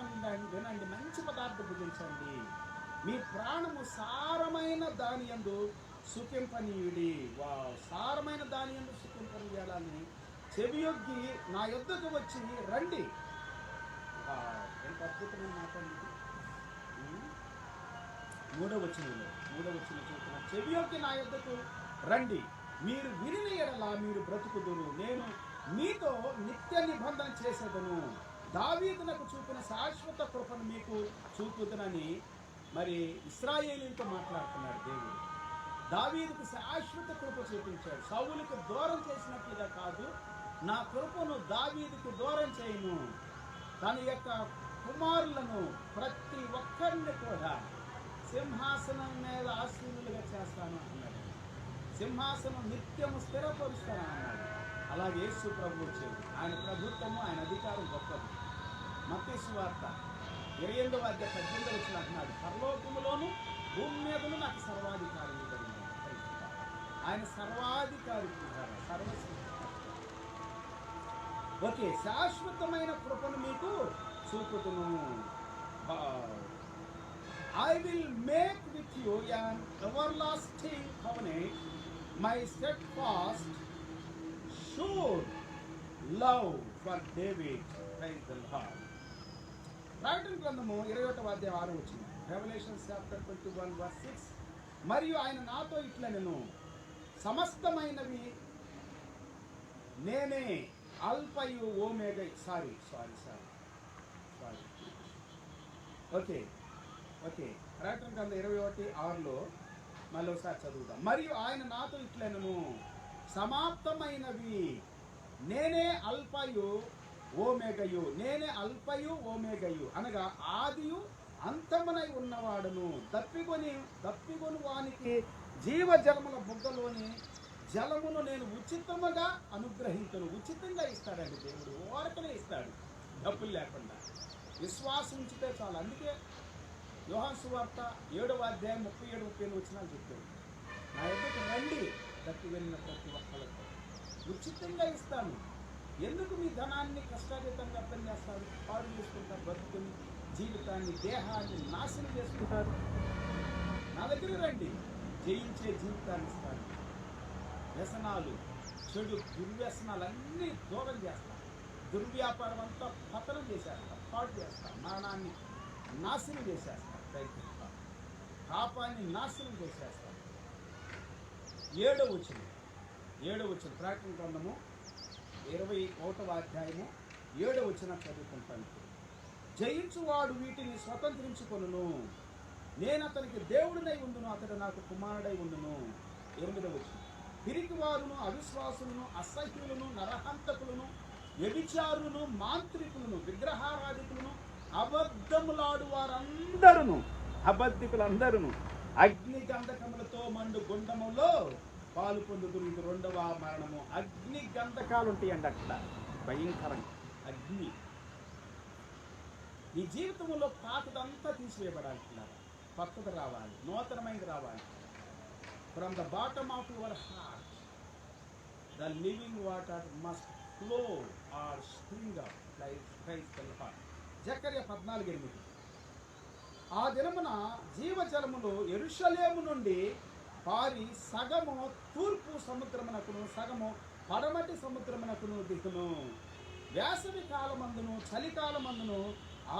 వినండి, మంచి పదార్థం భుజించండి. మీ ప్రాణము సారమైన దాని యందు సుఖింపనీయుడి. సారమైన దాని యందు సుఖింపనీయాలని చెవియొగ్గి నా యొద్దకు వచ్చి రండి. ఎంత అద్భుతమైన మాట అండి. 3వ వచనంలో చూస్తున్న చెవియొగ్గి నా యొద్దకు రండి, మీరు వినిన ఎడల మీరు బ్రతుకుదురు, నేను మీతో నిత్య నిబంధన చేసేదను, దావీదునకు చూపిన శాశ్వత కృపను మీకు చూపుదనని మరి ఇశ్రాయేలీయులతో మాట్లాడుతున్నాడు దేవుడు. దావీదుకు శాశ్వత కృప చూపించాడు. సౌలుకు దూరం చేసినట్లుగా కాదు, నా కృపను దావీదుకు దూరం చేయను, తన యొక్క కుమారులను ప్రతి ఒక్కరిని కూడా సింహాసనం మీద ఆసీనులుగా చేస్తాను అన్నాడు. సింహాసనం నిత్యము స్థిరపరుస్తానన్నాడు. అలాగే యేసు ప్రభు వచ్చేది. ఆయన ప్రభుత్వము, ఆయన అధికారం గొప్పది. మత్తయి సువార్త 28:18 అంటున్నాడు, పరలోకములోను భూమి మీదను నాకు సర్వాధికారం ఇవ్వబడింది. ఆయన సర్వాధికారి, సర్వశ్రీ. ఓకే, శాశ్వతమైన కృపను మీకు చూపుతును. I will make with you an everlasting covenant, my steadfast, sure love for David. Praise the Lord. ప్రకటన గ్రంథము 21వ అధ్యాయం 6వ వచనం. Revelation chapter 21 verse 6. మరియు ఆయన నాతో ఇట్లనెను, సమస్తమైనవి నేనే అల్ఫయు ఓమేగా. సారీ ఓకే ప్రకటన గ్రంథం 21:6లో మళ్ళీ ఒకసారి చదువుదాం. మరియు ఆయన నాతో ఇట్లనెను, సమాప్తమైనవి నేనే అల్ఫయు ఓమేగయు. నేనే అల్ఫయు ఓమేగయు అనగా ఆదియు అంతమునై ఉన్నవాడును. దప్పిగొని వానికి జీవజలముల బుగ్గలోని జలమును నేను ఉచితముగా అనుగ్రహించను. ఉచితంగా ఇస్తాడండి దేవుడు, ఓరకనే ఇస్తాడు, డబ్బులు లేకుండా. విశ్వాసం ఉంచితే చాలు. అందుకే యోహాను సువార్త 7వ అధ్యాయం 37-38 వచనాలు చెప్తాడు, నా ఎదుట రండి దప్పి వెళ్ళిన ప్రతి ఒక్కళ్ళతో ఉచితంగా ఇస్తాను. ఎందుకు మీ ధనాన్ని కష్టాతీతంగా పనిచేస్తారు, పాడు చేసుకుంటారు, బతుకుని జీవితాన్ని, దేహాన్ని నాశనం చేసుకుంటారు. నా దగ్గరికి రండి, జయించే జీవితాన్ని ఇస్తాను. వ్యసనాలు, చెడు దుర్వ్యసనాలు అన్నీ దూరం చేస్తాను. దుర్వ్యాపారం అంతా పతనం చేసేస్తాం, పాడు చేస్తాం. నాణాన్ని నాశనం చేసేస్తాం, ప్రయత్నిస్తాం. పాపాన్ని నాశనం చేసేస్తాం. 7వ వచనం ప్రకటన గ్రంథము 21వ అధ్యాయము 7వ వచనం చదువుకుంటాను. జయించువాడు వీటిని స్వతంత్రించుకొనును, నేను అతనికి దేవుడినై ఉండును, అతడు నాకు కుమారుడై ఉండును. 8వ వచనం, పిరికివారును, అవిశ్వాసులను, అసహ్యులను, నరహంతకులను, వ్యభిచారులను, మాంత్రికులను, విగ్రహారాధికులను, అబద్ధములాడు వారందరూ, అబద్ధికులందరూ అగ్ని గంధకములతో మండు గుండములో పాలు పొందుదురు. ఇది 2వ మరణము. అగ్ని గంధకాలు ఉంటాయండి అక్కడ, భయంకరంగా అగ్ని. ఈ జీవితంలో పాతదంతా తీసివేయబడాలి, కొత్తది రావాలి, నూతనమైనది రావాలి. From the bottom of your heart the living water must flow or spring up like Christ the heart. జకర్యా 14:8. ఆ దినమున జీవజలములు యెరూషలేము నుండి పారి సగము తూర్పు సముద్రమునకును సగము పడమటి సముద్రమునకును దిగును. వేసవి కాలమందును చలికాలమందును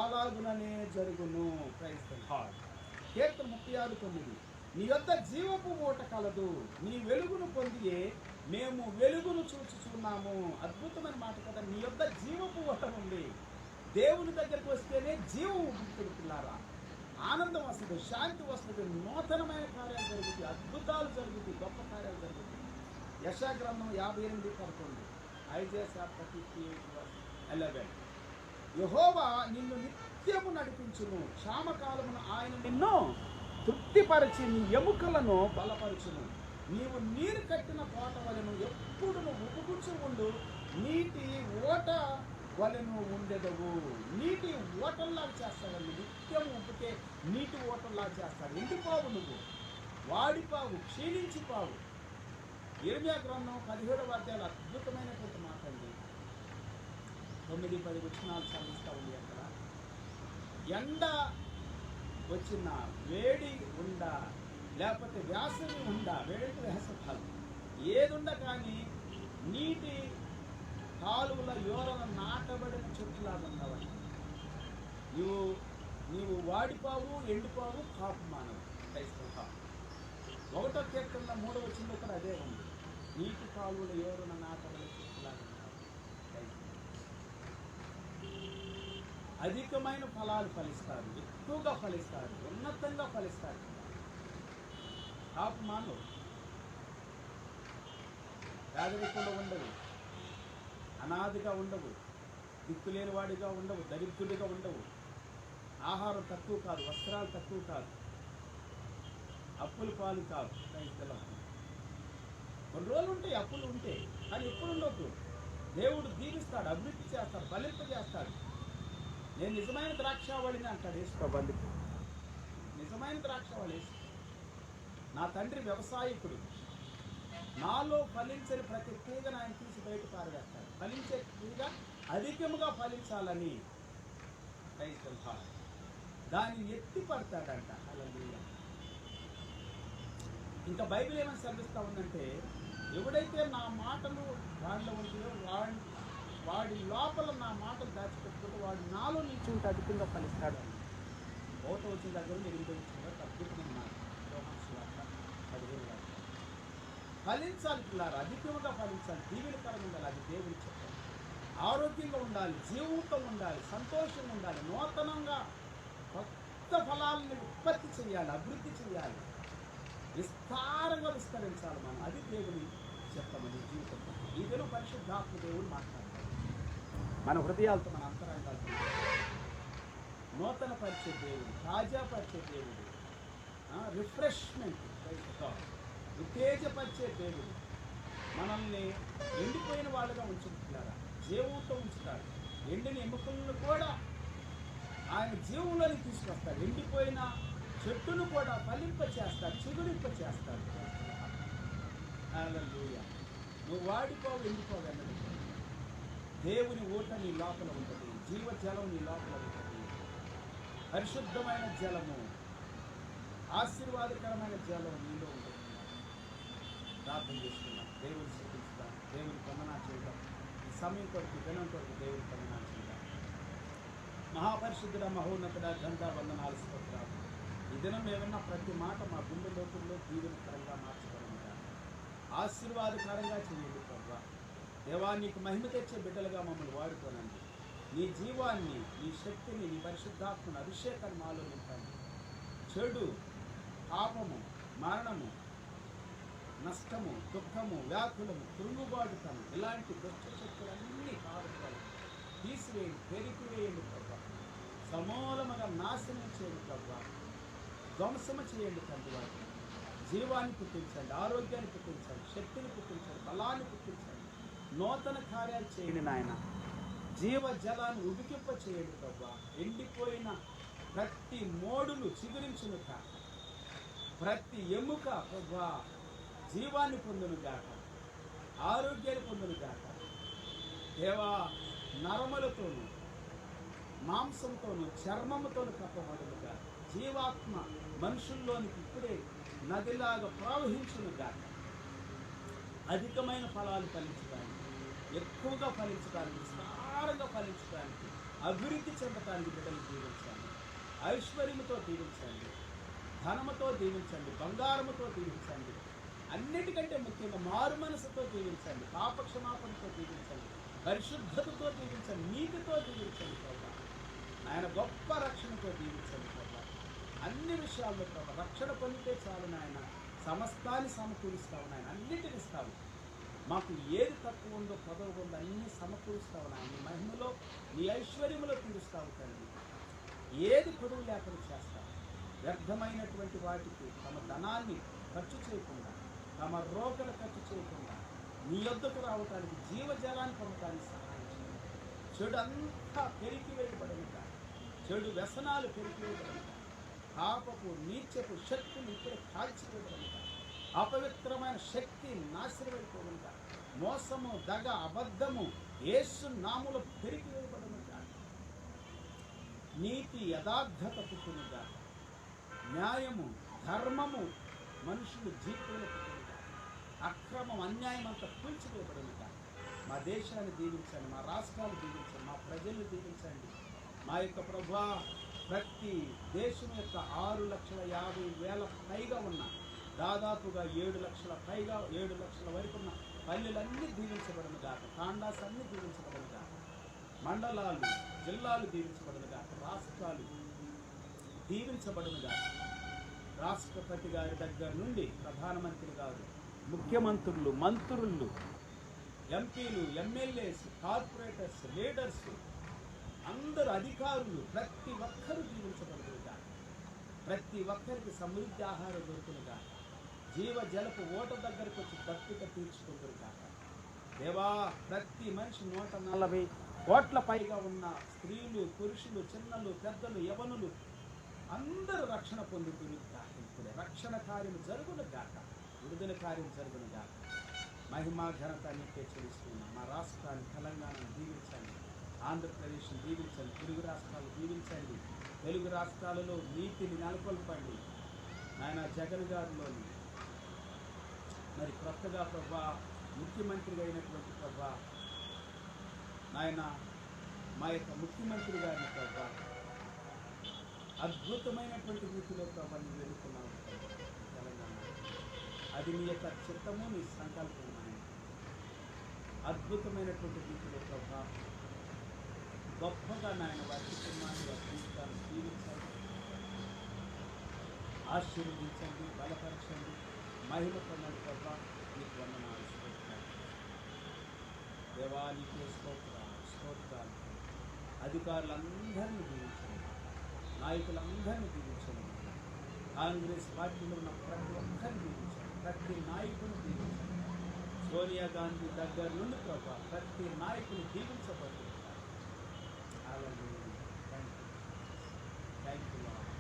అలాగుననే జరుగును. Praise the Lord. కీర్తన 36:9. నీ యొద్ద జీవపు ఊట కలదు, నీ వెలుగును పొందియే మేము వెలుగును చూచుచున్నాము. అద్భుతమైన మాట కదా. నీ యొద్ద జీవపు ఊట ఉంది. దేవుని దగ్గరికి వస్తేనే జీవం పిల్లారా, ఆనందం వస్తుంది, శాంతి వస్తుంది, నూతనమైన కార్యాలు జరుగుతాయి, అద్భుతాలు జరుగుతాయి, గొప్ప కార్యాలు జరుగుతాయి. యెషయా గ్రంథం 58:11, ఐజాయా 38:11. యెహోవా నిన్ను నిత్యము నడిపించును, క్షామకాలమున ఆయన నిన్ను తృప్తిపరిచి నీ ఎముకలను బలపరచును. నీవు నీరు కట్టిన కోట వలెను ఎప్పుడు ఉప్పుగుచ్చు ఉండు, నీటి ఓట వలెను ఉండెదవు. నీటి ఓటల్లాగా చేస్తాడు, నిత్యం ఉప్పుకే నీటి ఓటల్లాగా చేస్తాడు. ఎండిపోవు, నువ్వు వాడిపావు, క్షీణించిపోవు. యిర్మీయా గ్రంథం 17వ అధ్యాయంలో అద్భుతమైనటువంటి మాట అండి. 9-10 వచనాలు చదివిస్తూ ఉంది. అక్కడ ఎండ వచ్చిన, వేడి ఉండ, లేకపోతే వ్యాసవి ఉండ, వేడి వేసకాలం ఏది ఉండ కానీ నీటి కాలువల యోరల నాటబడిన చెట్టులాగా ఉండవండి. నీవు వాడిపావు, ఎండిపావు, కాపు మానవు. క్రైస్తవ 1వ కీర్తనలో 3వ వచనంలో కూడా అదే ఉంది. నీటి కాలువల యోరల నాటబడిన చెట్టులాగా ఉంటావు. అధికమైన ఫలాలు ఫలిస్తారు, ఎక్కువగా ఫలిస్తారు, ఉన్నతంగా ఫలిస్తారు. కాపు మానవు. పేదరికంలో ఉండవు, అనాదిగా ఉండవు, దిక్కులేని వాడిగా ఉండవు, దరిద్రుడిగా ఉండవు. ఆహారం తక్కువ కాదు, వస్త్రాలు తక్కువ కాదు, అప్పులు పాలు కాదు. కొన్ని రోజులు ఉంటాయి, అప్పులు ఉంటాయి, కానీ ఎప్పుడు ఉండొద్దు. దేవుడు దీవిస్తాడు, అభివృద్ధి చేస్తాడు, ఫలింపజేస్తాడు. నేను నిజమైన ద్రాక్షావళిని అంటాడు యేసు. నిజమైన ద్రాక్షావళి. నా తండ్రి వ్యవసాయకుడు, నాలో ఫలించని ప్రతి తీగను ఆయన తీసి బయట పారవేస్తాడు. ఫలించే తీగ అధికముగా ఫలించాలని దాన్ని ఎత్తి పడతాడంట. హల్లెలూయా. ఇంకా బైబిల్ ఏమని సెలవిస్తూ ఉందంటే, ఎవడైతే నా మాటలు వాడిలో ఉంటాయో వాడి లోపల నా మాటలు దాచిపెట్టుకుంటే వాడు నాలో నుంచి ఉంటే అధికంగా ఫలిస్తాడు అని. ఓట వచ్చిన దగ్గర 8 వచ్చిన అద్భుతమైన మాట. ఫలించాలి పిల్లారు, అధికంగా ఫలించాలి, దీవెనకరంగా ఉండాలి. అది దేవుని చెప్పాలి. ఆరోగ్యంగా ఉండాలి, జీవంతో ఉండాలి, సంతోషంగా ఉండాలి, నూతనంగా కొత్త ఫలాలను ఉత్పత్తి చేయాలి, అభివృద్ధి చేయాలి, విస్తారంగా విస్తరించాలి మనం. అది దేవుని చెప్పమని జీవితంలో ఈ దినం పరిశుద్ధాత్మ దేవుడు మాట్లాడతాడు మన హృదయాలతో, మన అంతరంగాలతో. నూతన పరిచే దేవుడు, తాజాపరిచే దేవుడు, రిఫ్రెష్మెంట్, ఉత్తేజపరిచే దేవుడు. మనల్ని ఎండిపోయిన వాళ్ళుగా ఉంచుకుంటున్నారా, జీవంతో ఉంచుతాడు. ఎండిన ఎముకలను కూడా ఆయన జీవంలోని తీసుకొస్తాడు. ఎండిపోయిన చెట్టును కూడా ఫలింప చేస్తాడు, చిగురింప చేస్తాడు. హల్లెలూయా. నువ్వు వాడిపోవు, ఎండిపోవు అన్నది. దేవుని ఊట నీ లోపల ఉంటుంది, జీవజలం నీ లోపల ఉంటుంది. పరిశుద్ధమైన జలము, ఆశీర్వాదకరమైన జలం నీలో ఉంటుంది. ప్రార్థన చేసుకున్నాం, దేవుని స్థుతిస్తాం, దేవుని వందనా చేద్దాం. ఈ సమయం కొరకు, దినం కొరకు దేవుని వందనా చేద్దాం. మహాపరిశుద్ధుడ, మహోన్నతుడ, ఘంటా వందనాలు, స్తోత్రాలు. ఈ దినం ఏమన్నా ప్రతి మాట మా గుండె లోతుల్లో దీవెనకరంగా మార్చబడిందా, ఆశీర్వాదకరంగా చేయండి ప్రభా. దేవా, నీకు మహిమ తెచ్చే బిడ్డలుగా మమ్మల్ని వాడుకోనండి. నీ జీవాన్ని, నీ శక్తిని, నీ పరిశుద్ధాత్మను, అభిషేకాన్ని మాలో నింపండి. చెడు, పాపము, మరణము, నష్టము, దుఃఖము, వ్యాధులము, కృంగుబాటుతనం, ఇలాంటి దుష్ట శక్తులన్నీ కావాలి తీసివేయండి, పెరిగివేయండి ప్రభా. సమూలముగా నాశనం చేయండి ప్రభా. ధ్వంసము చేయండి తండ్రి. వాటిని జీవాన్ని పుట్టించండి, ఆరోగ్యాన్ని పుట్టించండి, శక్తిని పుట్టించండి, బలాన్ని పుట్టించండి, నూతన కార్యాలు చేయండి నాయన. జీవ జలాన్ని ఉడికింప చేయండి ప్రభా. ఎండిపోయిన ప్రతి మోడులు చిగురించును కాక, ప్రతి ఎముక ప్రభా జీవాన్ని పొందును గాక, ఆరోగ్యాన్ని పొందును గాక. దేవా, నరములతోనూ మాంసంతోనూ చర్మముతోనూ కప్పబడునుగా. జీవాత్మ మనుషుల్లోనికి ఇప్పుడే నదిలాగా ప్రవహించును గాక. అధికమైన ఫలాలు ఫలించడానికి, ఎక్కువగా ఫలించడానికి, విస్తారంగా ఫలించడానికి, అభివృద్ధి చెందడానికి బిడ్డలు దీవించండి. ఐశ్వర్యముతో దీవించండి, ధనముతో దీవించండి, బంగారముతో దీవించండి. అన్నిటికంటే ముఖ్యంగా మారు మనసుతో దీవించండి, పాపక్షమాపణతో దీవించండి, పరిశుద్ధతతో దీవించండి, నీతితో దీవించండి ప్రభా. ఆయన గొప్ప రక్షణతో దీవించండి ప్రభా. అన్ని విషయాల్లో ప్రభా రక్షణ పొందితే చాలు నాయన, సమస్తాన్ని సమకూరుస్తావు నాయన, అన్నిటిని ఇస్తావు. మాకు ఏది తక్కువ ఉందో, పదవి ఉందో అన్ని సమకూరుస్తావు నాయన. నీ మహిమలో, నీ ఐశ్వర్యంలో తీరుస్తావు తండ్రి. ఏది పొదువు లేకుండా చేస్తావు. వ్యర్థమైనటువంటి వాటికి తమ ధనాన్ని ఖర్చు చేయకుండా, తమ రోకలు ఖర్చు చేయకుండా నీ యొద్దకు రావటానికి, జీవజలాన్ని పొందటానికి సహాయం చేయండి. చెడు అంతా పెరిగివేయబడనుగా, చెడు వ్యసనాలు పెరిగివేయబడనుగా, పాపపు నీచపు శక్తులు ఇక్కడ కాల్చివేయబడనుగా, అపవిత్రమైన శక్తి నాశనమైపోనుగా, మోసము, దగ, అబద్ధము యేసు నామములో పెరిగివేయబడనుగా, నీతి యథార్థత పుట్టునుగా, న్యాయము, ధర్మము మనుషులు జీవితంలో పుట్టునుగా, అక్రమం, అన్యాయం అంతా కూల్చివేయబడునుగా. మా దేశాన్ని దీవించండి, మా రాష్ట్రాలు దీవించండి, మా ప్రజలను దీవించండి. మా యొక్క ప్రభువా, ప్రతి దేశం యొక్క 6,50,000 పైగా ఉన్న, దాదాపుగా 7 లక్షల పైగా, 7 లక్షల వరకు ఉన్న పల్లెలన్నీ దీవించబడునుగా, తాండాస్ అన్నీ దీవించబడునుగా, మండలాలు, జిల్లాలు దీవించబడునుగా, రాష్ట్రాలు దీవించబడునుగా. రాష్ట్రపతి గారి దగ్గర నుండి ప్రధానమంత్రి గారు, ముఖ్యమంత్రులు, మంత్రులు, ఎంపీలు, ఎమ్మెల్యేస్, కార్పొరేటర్స్, లీడర్స్, అందరు అధికారులు, ప్రతి ఒక్కరూ దీవించబడునుగా. ప్రతి ఒక్కరికి సమృద్ధి ఆహారం దొరుకునుగా. జీవ జలపు ఓట దగ్గరకు వచ్చి దప్పిక తీర్చుకుంటురుగా. దేవా, ప్రతి మనిషి 140 కోట్ల పైగా ఉన్న స్త్రీలు, పురుషులు, చిన్నలు, పెద్దలు, యవనులు అందరూ రక్షణ పొందుతురుగా. ఇప్పుడే రక్షణ కార్యం జరుగును గాక, విడుదల కార్యం జరుగును గాక. మహిమా ఘనత నీకే చెల్లిస్తున్నాం. మా రాష్ట్రాన్ని తెలంగాణను దీవించండి, ఆంధ్రప్రదేశ్ని దీవించండి, తెలుగు రాష్ట్రాలు దీవించండి. తెలుగు రాష్ట్రాలలో నీతిని నెలకొల్పండి నాయన. జగన్ గారిలోని మరి కొత్తగా ప్రభా ముఖ్యమంత్రిగా అయినటువంటి ప్రభా నాయన మా యొక్క ముఖ్యమంత్రి గారిని ప్రభా అద్భుతమైనటువంటి రీతిలో ప్రభా నువ్వు వెళుతున్నావు తెలంగాణ. అది నీ యొక్క చిత్తము, నీ సంకల్పము. అద్భుతమైనటువంటి రీతిలో ప్రభా గొప్పగా నాయన వారి కుటుంబాన్ని, వారి జీవితాన్ని జీవించండి, ఆశీర్వదించండి, బలపరచండి, మహిమ పొందండి ప్రభా. నీకు వందనాలు, స్తోత్రాలు దేవా. నీకే స్తోత్రాలు. అధికారులందరినీ దీవించండి, నాయకులందరినీ దీవించండి. కాంగ్రెస్ పార్టీలో ఉన్న ప్రతి ఒక్కరిని దీవించండి, ప్రతి నాయకుని దీవించండి. సోనియా గాంధీ దగ్గర నుండి ప్రభా ప్రతి నాయకుని దీవించబడుతుంది. Thank you lord.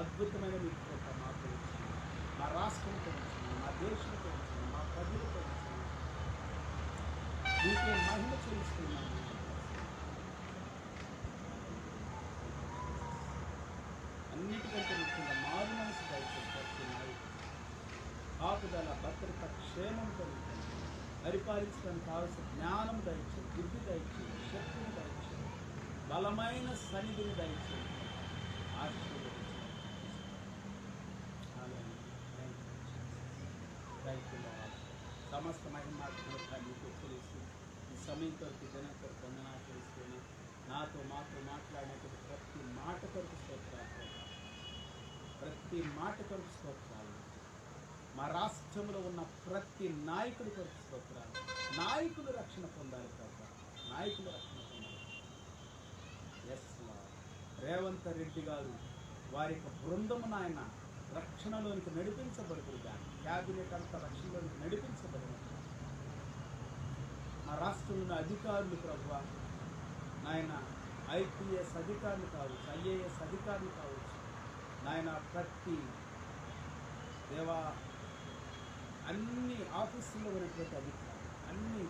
అద్భుతమైన మీ కృప మాకు వచ్చింది, మా రాష్ట్రంతో వచ్చింది, మా దేశంతో వచ్చింది, మా ప్రజలతో వచ్చింది. నీకే మహిమ చెల్లిస్తున్నాము. అన్నిటికంటే ముఖ్యంగా మారు మనసు దయచేసి ప్రతి నాయకుడు కాపుదల, భద్రత, క్షేమం కలుగుతుంది. పరిపాలించడానికి కావాల్సిన జ్ఞానం దయచేసి, బుద్ధి దయచేసి, శక్తిని దయచేసి, బలమైన సన్నిధిని దయచేసి ఆశీర్వదించండి. సమస్త మహిమాత్మక నీకు తెలిసి ఈ సమయం కొరకు జనం కొరకు వందనాలు తెలుసుకొని మాతో మాట్లాడినటువంటి ప్రతి మాట కొరకు స్తోత్రాలు, ప్రతి మాట కొరకు స్తోత్రాలు. మా రాష్ట్రంలో ఉన్న ప్రతి నాయకుడి కొరకు స్తోత్రాలు. నాయకులు రక్షణ పొందాలి ప్రభా, నాయకులు రక్షణ పొందాలి. Yes lord. రేవంత్ రెడ్డి గారు వారి యొక్క బృందము నాయన రక్షణలోనికి నడిపించబడుతుంది, కానీ క్యాబినెట్ అంతా రక్షణలోనికి నడిపించబడినట్టు మా రాష్ట్రంలో అధికారులు ప్రభా నాయన, ఐపీఎస్ అధికారులు కావచ్చు, ఐఏఎస్ అధికారులు కావచ్చు నాయన, ప్రతి దేవా అన్ని ఆఫీసుల్లో ఉన్నటువంటి అధికారులు, అన్ని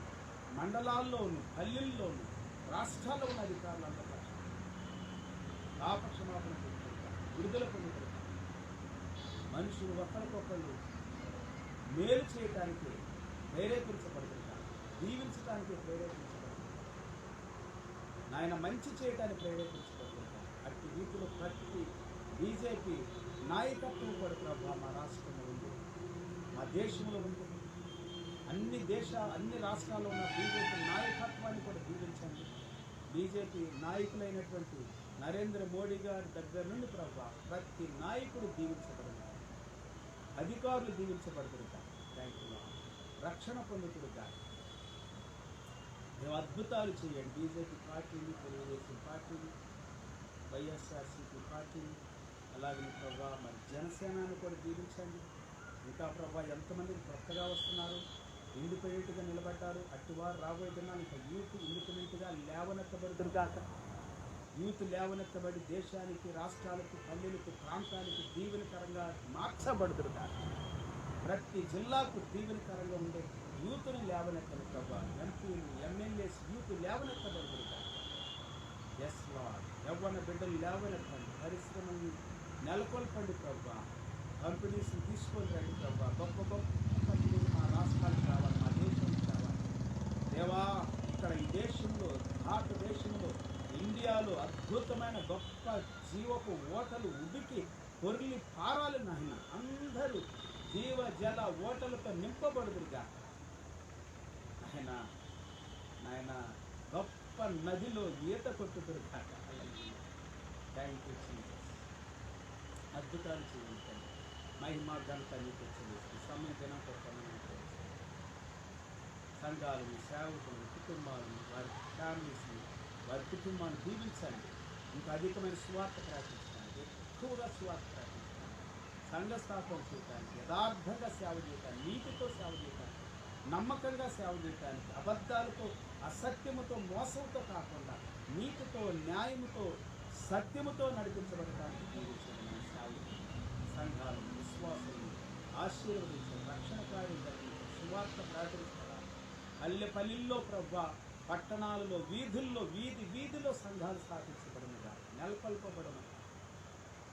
మండలాల్లోనూ, పల్లెల్లోనూ, రాష్ట్రాల్లో ఉన్న అధికారులు అందరూ పాపక్షమాపణ పొందుతారు, విడుదల పొందుతారు. మనుషులు ఒకరికొకరు మేలు చేయడానికి ప్రేరేపించబడుతుంటారు, దీవించడానికి ప్రేరేపించబడుతుంటారు, నాయన మంచి చేయడానికి ప్రేరేపించబడుతుంటారు. అట్టి రీతిలో ప్రతి బీజేపీ నాయకత్వం కూడా ప్రభావ మా రాష్ట్రంలో ఉంది, మా దేశంలో ఉంది. అన్ని రాష్ట్రాల్లో ఉన్న బీజేపీ నాయకత్వాన్ని కూడా దీవించండి. బీజేపీ నాయకులైనటువంటి నరేంద్ర మోడీ గారి దగ్గర నుండి ప్రభావ ప్రతి నాయకుడు దీవించబడుతుంది, అధికారులు దీవించబడుతుంటారు. Thank you lord. రక్షణ పొందుతుంటారు. మేము అద్భుతాలు చేయండి. బీజేపీ పార్టీని, తెలుగుదేశం పార్టీని, వైఎస్ఆర్సీపీ పార్టీని, అలాగే ప్రభా మరి జనసేనను కూడా దీవించండి. ఇంకా ప్రభా ఎంతమంది కొత్తగా వస్తున్నారు, ఇండిపెండెంట్గా నిలబడ్డారు, అట్టివారు రాబోయే దినాలు ఇంకా యూత్ ఇండిపెండెంట్గా లేవనెత్తబడుతురు కాక, యూత్ లేవనెత్తబడి దేశానికి, రాష్ట్రాలకు, పల్లెలకు, ప్రాంతానికి దీవెనకరంగా మార్చబడుతురు కాక, ప్రతి జిల్లాకు దీవెనకరంగా ఉండే యూత్ని లేవనెత్తలు ప్రభా, ఎంపీలు, ఎమ్మెల్యేస్ యూత్ లేవనెత్తబడుతురు కాక. Yes Lord. యవ్వన బిడ్డలు లేవనెత్తండి, పరిశ్రమని నెలకొల్పండి ప్రభా, కంపెనీస్ని తీసుకొని రండి ప్రభా. గొప్ప గొప్ప కంపెనీలు మా రాష్ట్రానికి రావాలి, మా దేశానికి రావాలి దేవా. ఇక్కడ ఈ దేశంలో, భారతదేశంలో, ఇండియాలో అద్భుతమైన గొప్ప జీవపు ఓటలు ఉడికి పొర్లి పారాలి నాయన. అందరూ జీవ జల ఓటలతో నింపబడుదురుగా ఆయన. నాయన గొప్ప నదిలో ఈత కొట్టుదురుగా. Thank you Jesus. అద్భుతాలు చేయించండి, మహిమా ఘనత నీకు చెల్లిస్తుంది. సమయం దినం కోసం సంఘాలను, సేవకులను, కుటుంబాలను, వారి ఫ్యామిలీస్ని, వారి కుటుంబాన్ని దీవించండి. ఇంకా అధికమైన సువార్త ప్రకటించడానికి, ఎక్కువగా సువార్త ప్రకటించడానికి, సంఘ స్థాపన చేయడానికి, యథార్థంగా సేవ చేయడానికి, నీతితో సేవ చేయడానికి, నమ్మకంగా సేవ చేయడానికి, అబద్ధాలతో, అసత్యముతో, మోసంతో కాకుండా నీతితో, న్యాయముతో, సత్యముతో నడిపించబడటానికి దీవించండి. సంఘాలు, విశ్వాసాలు ఆశీర్వదించండి, రక్షణ కార్యం జరిగించండి, సువార్త ప్రకటించబడాలి. పల్లెల్లో ప్రభా, పట్టణాలలో, వీధుల్లో, వీధిలో సంఘాలు స్థాపించబడము గాక, నెలకొల్పబడము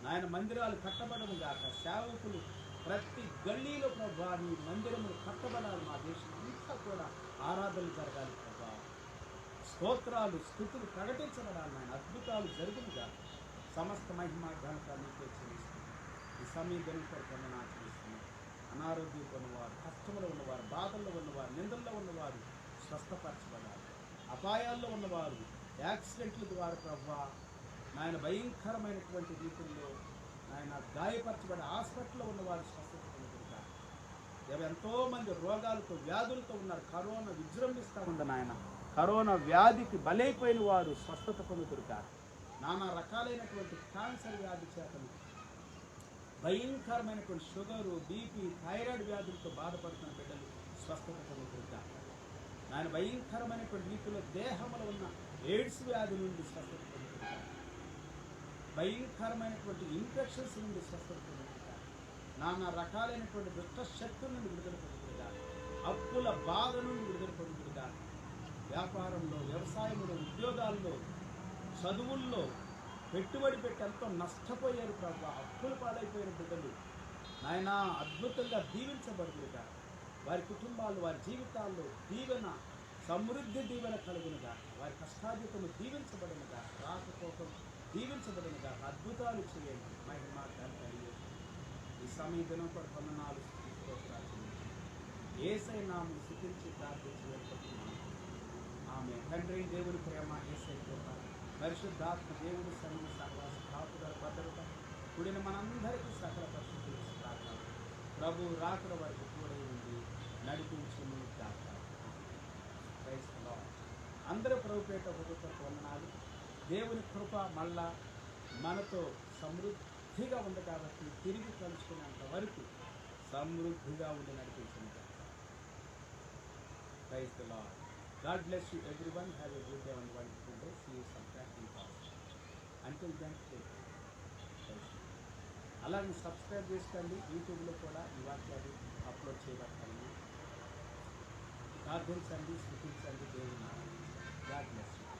నాయన, మందిరాలు కట్టబడము గాక, సేవకులు ప్రతి గల్లీలో ప్రభా నీ మందిరములు కట్టబడాలి. మా దేశం అంతా కూడా ఆరాధనలు జరగాలి ప్రభా, స్తోత్రాలు స్తుతులు ప్రకటించబడాలి నాయన, అద్భుతాలు జరుగునుగా. సమస్త మహిమ ఘనత నీకే చెల్లిస్తున్నాం. ఈ సమీపం కొరకు ఆచరిస్తున్నాం. అనారోగ్యంతో ఉన్నవారు, కష్టంలో ఉన్నవారు, బాధల్లో ఉన్నవారు, నిందల్లో ఉన్నవారు స్వస్థపరచబడాలి. అపాయాల్లో ఉన్నవారు, యాక్సిడెంట్ల ద్వారా ప్రభా నాయన భయంకరమైనటువంటి రీతుల్లో నాయన గాయపరచబడి హాస్పిటల్లో ఉన్నవారు స్వస్థత పొందుతుంటారు. ఎంతోమంది రోగాలతో వ్యాధులతో ఉన్నారు. కరోనా విజృంభిస్తూ ఉంది నాయన. కరోనా వ్యాధికి బలైపోయిన వారు స్వస్థత పొందుతుంటారు. నానా రకాలైనటువంటి క్యాన్సర్ వ్యాధి చేతను, భయంకరమైనటువంటి షుగరు, బీపీ, థైరాయిడ్ వ్యాధులతో బాధపడుతున్న బిడ్డలు స్వస్థత పొందుతుంటారు. నాయన భయంకరమైనటువంటి రీతిలో దేహంలో ఉన్న ఎయిడ్స్ వ్యాధి నుండి స్వస్థత పొందుతుంటారు. భయంకరమైనటువంటి ఇన్ఫెక్షన్స్ నుండి స్వస్థత పొందుతుంటారు. నానా రకాలైనటువంటి దుష్ట శక్తుల నుండి విడుదల పొందుతుంటారు. అప్పుల బాధ నుండి విడుదల పొందుతుంటారు. వ్యాపారంలో, వ్యవసాయంలో, ఉద్యోగాల్లో, చదువుల్లో పెట్టుబడి పెట్టి ఎంతో నష్టపోయారు ప్రభా, అప్పులు పాడైపోయిన బిడ్డలు నాయన అద్భుతంగా దీవించబడునుగా. వారి కుటుంబాలు, వారి జీవితాల్లో దీవెన, సమృద్ధి దీవెన కలుగునుగా. వారి కష్టాధికము దీవించబడునుగా, రాకపోకం దీవించబడునుగా. అద్భుతాలు చేయండి. మహిమ ఘనత ఈ సమీపం కొరకు వందనాలు స్తుతిస్తోత్రాలు యేసయ్య నామమున స్తుతించి ప్రార్థించి వేడుకుంటున్నాను. ఆమె తండ్రి దేవుని ప్రేమ, యేసయ్య కృప, పరిశుద్ధాత్మ దేవుని సన్నిధి, సహవాస, కాపుదల, భద్రత కూడిన మనందరికీ సకల పరిస్థితులు ప్రార్థన ప్రభు రాకడ వరకు కూడా ఉండి నడిపించును గాక. Praise the Lord. అందరూ ప్రభుపేట హృదయపూర్వక వందనాలు. దేవుని కృప మళ్ళా మనతో సమృద్ధిగా ఉంది కాబట్టి తిరిగి కలుసుకునేంత వరకు సమృద్ధిగా ఉండి నడిపించును గాక. Praise the Lord. God bless you everyone. Have a good day and wonderful day. See you sometime in class. Until then, take care. అలాగే సబ్స్క్రైబ్ చేసుకోండి. యూట్యూబ్లో కూడా ఈ వాక్యాలు అప్లోడ్ చేయబడతాయి. ప్రార్థించండి, స్తుతించండి దేవుని నామమున. God bless you.